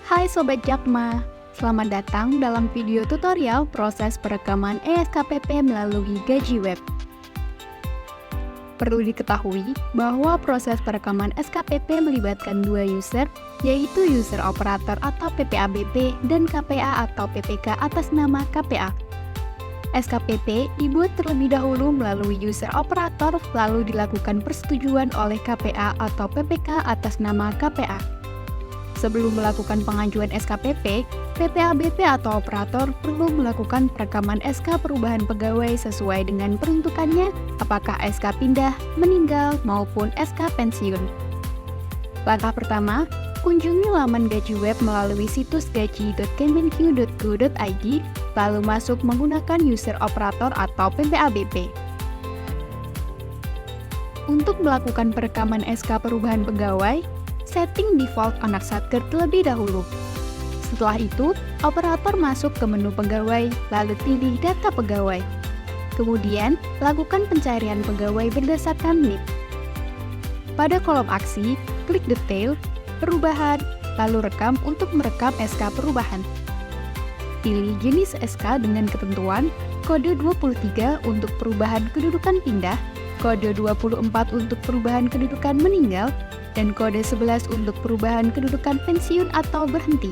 Hai Sobat Jakma, selamat datang dalam video tutorial proses perekaman ESKPP melalui Gaji Web. Perlu diketahui bahwa proses perekaman SKPP melibatkan dua user, yaitu user operator atau PPABP dan KPA atau PPK atas nama KPA. SKPP dibuat terlebih dahulu melalui user operator, lalu dilakukan persetujuan oleh KPA atau PPK atas nama KPA. Sebelum melakukan pengajuan SKPP, PPABP atau operator perlu melakukan perekaman SK perubahan pegawai sesuai dengan peruntukannya, apakah SK pindah, meninggal, maupun SK pensiun. Langkah pertama, kunjungi laman Gaji Web melalui situs gaji.kemenq.go.id, lalu masuk menggunakan user operator atau PPABP. Untuk melakukan perekaman SK perubahan pegawai, setting default anak satker terlebih dahulu. Setelah itu, operator masuk ke menu pegawai, lalu pilih data pegawai. Kemudian, lakukan pencarian pegawai berdasarkan NIP. Pada kolom aksi, klik detail, perubahan, lalu rekam untuk merekam SK perubahan. Pilih jenis SK dengan ketentuan kode 23 untuk perubahan kedudukan pindah, kode 24 untuk perubahan kedudukan meninggal, dan kode 11 untuk perubahan kedudukan pensiun atau berhenti.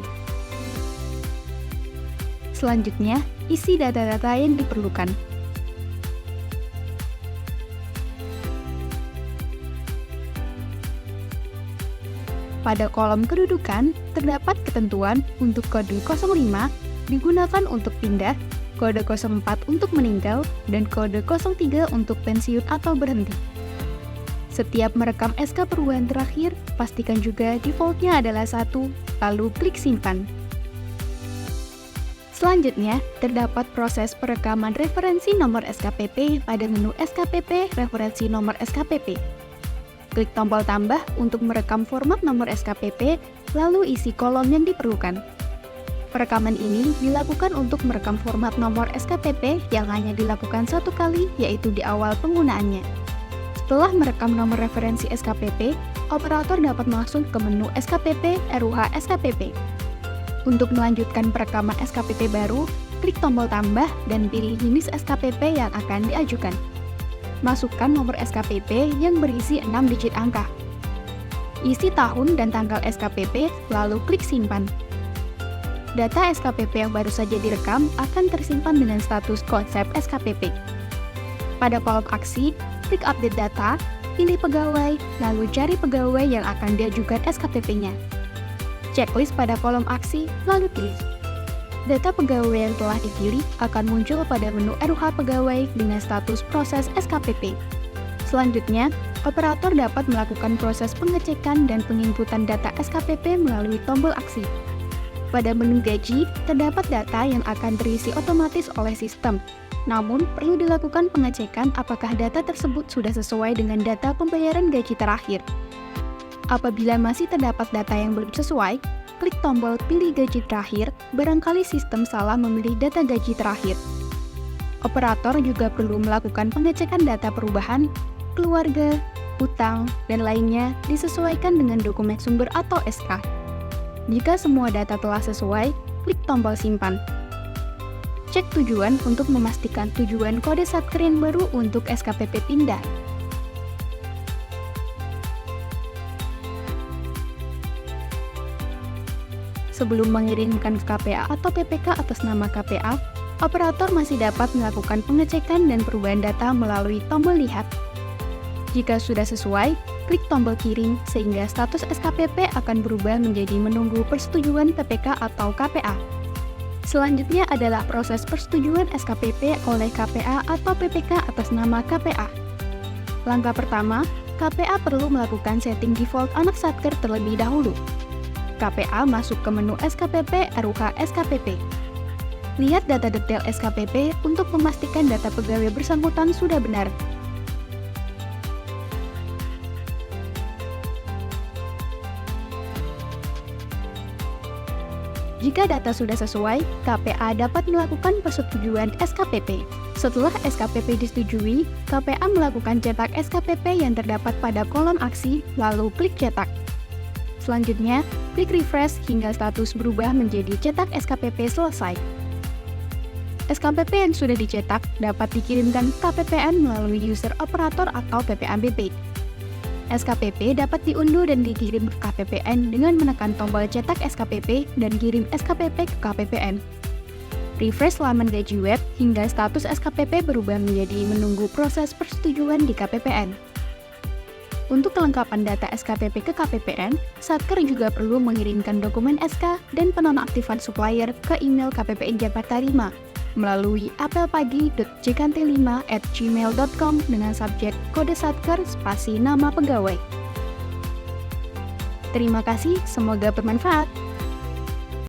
Selanjutnya, isi data-data yang diperlukan. Pada kolom kedudukan, terdapat ketentuan untuk kode 05 digunakan untuk pindah, kode 04 untuk meninggal, dan kode 03 untuk pensiun atau berhenti. Setiap merekam SK perubahan terakhir, pastikan juga defaultnya adalah 1, lalu klik simpan. Selanjutnya, terdapat proses perekaman referensi nomor SKPP pada menu SKPP referensi nomor SKPP. Klik tombol tambah untuk merekam format nomor SKPP, lalu isi kolom yang diperlukan. Perekaman ini dilakukan untuk merekam format nomor SKPP yang hanya dilakukan satu kali, yaitu di awal penggunaannya. Setelah merekam nomor referensi SKPP, operator dapat masuk ke menu SKPP RUH SKPP. Untuk melanjutkan perekaman SKPP baru, klik tombol tambah dan pilih jenis SKPP yang akan diajukan. Masukkan nomor SKPP yang berisi 6 digit angka. Isi tahun dan tanggal SKPP, lalu klik simpan. Data SKPP yang baru saja direkam akan tersimpan dengan status konsep SKPP. Pada kolom aksi, klik update data, pilih pegawai, lalu cari pegawai yang akan diajukan SKPP-nya. Checklist pada kolom aksi, lalu pilih. Data pegawai yang telah dipilih akan muncul pada menu RUH pegawai dengan status proses SKPP. Selanjutnya, operator dapat melakukan proses pengecekan dan penginputan data SKPP melalui tombol aksi. Pada menu gaji, terdapat data yang akan terisi otomatis oleh sistem. Namun, perlu dilakukan pengecekan apakah data tersebut sudah sesuai dengan data pembayaran gaji terakhir. Apabila masih terdapat data yang belum sesuai, klik tombol pilih gaji terakhir, barangkali sistem salah memilih data gaji terakhir. Operator juga perlu melakukan pengecekan data perubahan, keluarga, utang, dan lainnya disesuaikan dengan dokumen sumber atau SK. Jika semua data telah sesuai, klik tombol simpan. Cek tujuan untuk memastikan tujuan kode satker yang baru untuk SKPP pindah. Sebelum mengirimkan ke KPA atau PPK atas nama KPA, operator masih dapat melakukan pengecekan dan perubahan data melalui tombol lihat. Jika sudah sesuai, klik tombol kirim sehingga status SKPP akan berubah menjadi menunggu persetujuan PPK atau KPA. Selanjutnya adalah proses persetujuan SKPP oleh KPA atau PPK atas nama KPA. Langkah pertama, KPA perlu melakukan setting default anak satker terlebih dahulu. KPA masuk ke menu SKPP RUH SKPP. Lihat data detail SKPP untuk memastikan data pegawai bersangkutan sudah benar. Jika data sudah sesuai, KPA dapat melakukan persetujuan SKPP. Setelah SKPP disetujui, KPA melakukan cetak SKPP yang terdapat pada kolom aksi, lalu klik cetak. Selanjutnya, klik refresh hingga status berubah menjadi cetak SKPP selesai. SKPP yang sudah dicetak dapat dikirimkan ke KPPN melalui user operator atau PPABP. SKPP dapat diunduh dan dikirim ke KPPN dengan menekan tombol cetak SKPP dan kirim SKPP ke KPPN. Refresh laman Gaji Web hingga status SKPP berubah menjadi menunggu proses persetujuan di KPPN. Untuk kelengkapan data SKPP ke KPPN, Satker juga perlu mengirimkan dokumen SK dan penonaktifan supplier ke email KPPN Jakarta 5 melalui apelpagi.jkt5@gmail.com dengan subjek kode Satker spasi nama pegawai. Terima kasih, semoga bermanfaat.